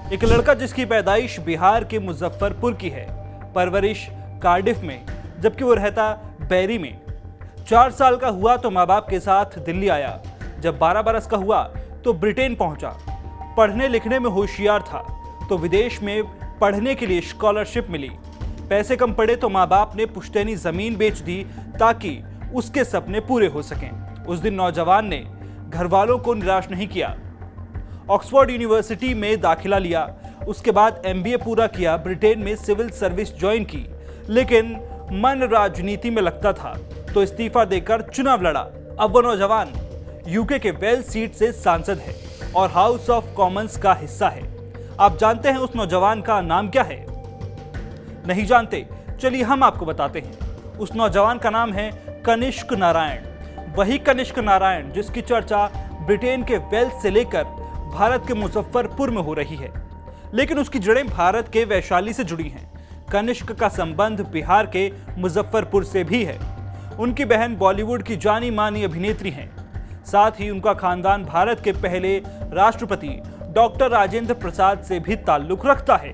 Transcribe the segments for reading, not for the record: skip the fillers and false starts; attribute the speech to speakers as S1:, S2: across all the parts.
S1: एक लड़का जिसकी पैदाइश बिहार के मुजफ्फरपुर की है, परवरिश कार्डिफ में, जबकि वो रहता बैरी में। 4 साल का हुआ तो माँ बाप के साथ दिल्ली आया। जब 12 बरस का हुआ तो ब्रिटेन पहुंचा। पढ़ने लिखने में होशियार था तो विदेश में पढ़ने के लिए स्कॉलरशिप मिली। पैसे कम पड़े तो माँ बाप ने पुश्तैनी जमीन बेच दी ताकि उसके सपने पूरे हो सकें। उस दिन नौजवान ने घर वालों को निराश नहीं किया। ऑक्सफोर्ड यूनिवर्सिटी में दाखिला लिया। उसके बाद MBA पूरा किया। ब्रिटेन में सिविल सर्विस ज्वाइन की, लेकिन मन राजनीति में लगता था तो इस्तीफा देकर चुनाव लड़ा। अब वो नौजवान यूके के वेल्स सीट से सांसद है और हाउस ऑफ कॉमन्स का हिस्सा है। आप जानते हैं उस नौजवान का नाम क्या है? नहीं जानते? चलिए हम आपको बताते हैं। उस नौजवान का नाम है कनिष्क नारायण। वही कनिष्क नारायण जिसकी चर्चा ब्रिटेन के वेल्स से लेकर भारत के मुजफ्फरपुर में हो रही है, लेकिन उसकी जड़ें भारत के वैशाली से जुड़ी हैं। कनिष्क का संबंध बिहार के मुजफ्फरपुर से भी है। उनकी बहन बॉलीवुड की जानी मानी अभिनेत्री हैं। साथ ही उनका खानदान भारत के पहले राष्ट्रपति डॉक्टर राजेंद्र प्रसाद से भी ताल्लुक रखता है।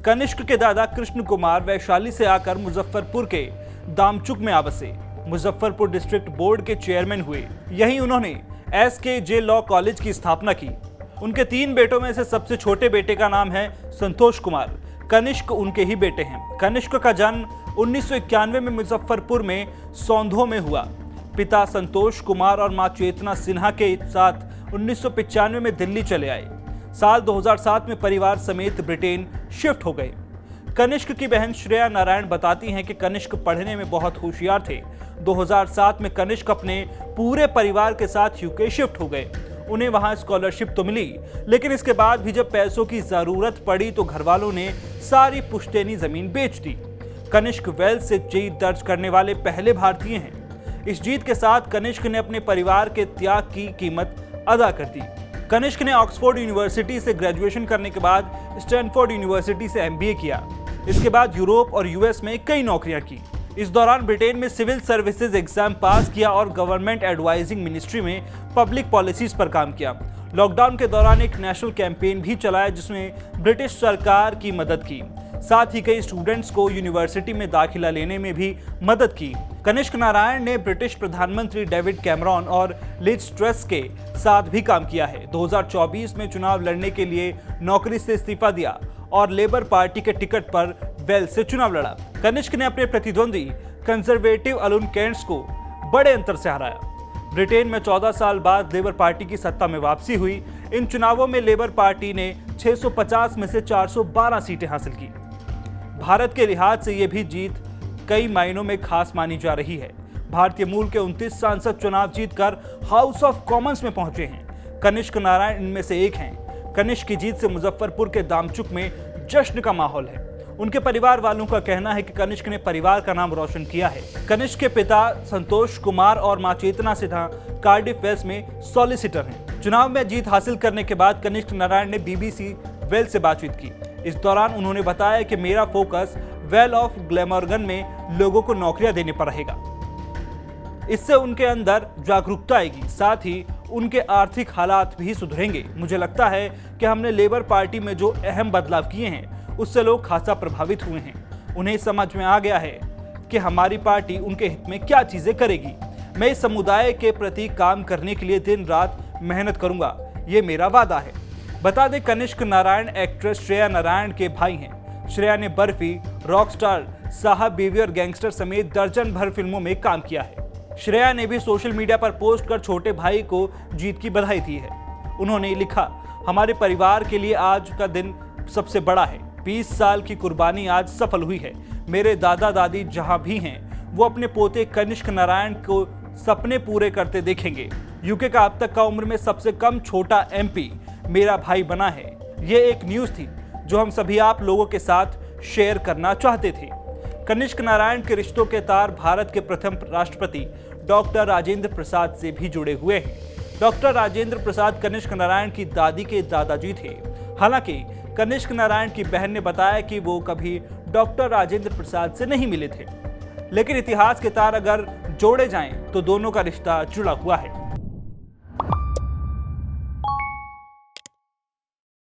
S1: कनिष्क के दादा कृष्ण कुमार वैशाली से आकर मुजफ्फरपुर के दामचुक में आ बसे। मुजफ्फरपुर डिस्ट्रिक्ट बोर्ड के चेयरमैन हुए। यहीं उन्होंने SKJ लॉ कॉलेज की स्थापना की। उनके 3 बेटों में से सबसे छोटे बेटे का नाम है संतोष कुमार। कनिष्क उनके ही बेटे हैं। कनिष्क का जन्म 1991 में मुजफ्फरपुर में सौंधों में हुआ। पिता संतोष कुमार और मां चेतना सिन्हा के साथ 1995 में दिल्ली चले आए। साल 2007 में परिवार समेत ब्रिटेन शिफ्ट हो गए। कनिष्क की बहन श्रेया नारायण बताती हैं कि कनिष्क पढ़ने में बहुत होशियार थे। 2007 में कनिष्क अपने पूरे परिवार के साथ यूके शिफ्ट हो गए। उन्हें वहां स्कॉलरशिप तो मिली, लेकिन इसके बाद भी जब पैसों की जरूरत पड़ी तो घर वालों ने सारी पुश्तैनी जमीन बेच दी। कनिष्क वेल्स से जीत दर्ज करने वाले पहले भारतीय हैं। इस जीत के साथ कनिष्क ने अपने परिवार के त्याग की कीमत अदा कर दी। कनिष्क ने ऑक्सफोर्ड यूनिवर्सिटी से ग्रेजुएशन करने के बाद स्टैनफोर्ड यूनिवर्सिटी से MBA किया। इसके बाद यूरोप और US में कई नौकरियां की। इस दौरान ब्रिटेन में सिविल सर्विसेज एग्जाम पास किया और गवर्नमेंट एडवाइजिंग मिनिस्ट्री में पब्लिक पॉलिसीज पर काम किया। लॉकडाउन के दौरान एक नेशनल कैंपेन भी चलाया जिसमें ब्रिटिश सरकार की मदद की। साथ ही कई स्टूडेंट्स को यूनिवर्सिटी में दाखिला लेने में भी मदद की। कनिष्क नारायण ने ब्रिटिश प्रधानमंत्री डेविड कैमरॉन और लिज ट्रस के साथ भी काम किया है। 2024 में चुनाव लड़ने के लिए नौकरी से इस्तीफा दिया और लेबर पार्टी के टिकट पर वेल्स से चुनाव लड़ा। कनिष्क ने अपने प्रतिद्वंदी कंजर्वेटिव अलुन केंट्स को बड़े अंतर से हराया। ब्रिटेन में 14 साल बाद लेबर पार्टी की सत्ता में वापसी हुई। इन चुनावों में लेबर पार्टी ने 650 में से 412 सीटें हासिल की। भारत के लिहाज से यह भी जीत कई मायनों में खास मानी जा रही है। भारतीय मूल के 29 सांसद चुनाव जीतकर हाउस ऑफ कॉमन्स में पहुंचे हैं। कनिष्क नारायण इनमें से एक हैं। कनिष्क की जीत से मुजफ्फरपुर के दामचुक में जश्न का माहौल है। उनके परिवार वालों का कहना है कि कनिष्क ने परिवार का नाम रोशन किया है। कनिष्क के पिता संतोष कुमार और मां चेतना सिन्हा कार्डिफ वेल्स में सॉलिसिटर हैं। चुनाव में जीत हासिल करने के बाद कनिष्क नारायण ने BBC वेल्स से बातचीत की। इस दौरान उन्होंने बताया कि मेरा फोकस वेल ऑफ ग्लैमरगन में लोगों को नौकरियां देने पर रहेगा। इससे उनके अंदर जागरूकता आएगी, साथ ही उनके आर्थिक हालात भी सुधरेंगे। मुझे लगता है कि हमने लेबर पार्टी में जो अहम बदलाव किए हैं उससे लोग खासा प्रभावित हुए हैं। उन्हें समझ में आ गया है कि हमारी पार्टी उनके हित में क्या चीजें करेगी। मैं इस समुदाय के प्रति काम करने के लिए दिन रात मेहनत करूंगा, ये मेरा वादा है। बता दें कनिष्क नारायण एक्ट्रेस श्रेया नारायण के भाई हैं। श्रेया ने बर्फी, रॉकस्टार, साहब बेबी और गैंगस्टर समेत दर्जन भर फिल्मों में काम किया है। श्रेया ने भी सोशल मीडिया पर पोस्ट कर छोटे भाई को जीत की बधाई दी है। उन्होंने लिखा, हमारे परिवार के लिए आज का दिन सबसे बड़ा है। 20 साल की कुर्बानी आज सफल हुई है। मेरे दादा दादी जहां भी हैं वो अपने पोते कनिष्क नारायण को सपने पूरे करते देखेंगे। यूके का अब तक का उम्र में सबसे कम छोटा MP मेरा भाई बना है। ये एक न्यूज़ थी जो हम सभी आप लोगों के साथ शेयर करना चाहते थे। कनिष्क नारायण के रिश्तों के तार भारत के प्रथम राष्ट्रपति डॉक्टर राजेंद्र प्रसाद से भी जुड़े हुए हैं। डॉक्टर राजेंद्र प्रसाद कनिष्क नारायण की दादी के दादाजी थे। हालांकि कनिष्क नारायण की बहन ने बताया कि वो कभी डॉक्टर राजेंद्र प्रसाद से नहीं मिले थे, लेकिन इतिहास के तार अगर जोड़े जाएं तो दोनों का रिश्ता जुड़ा हुआ है।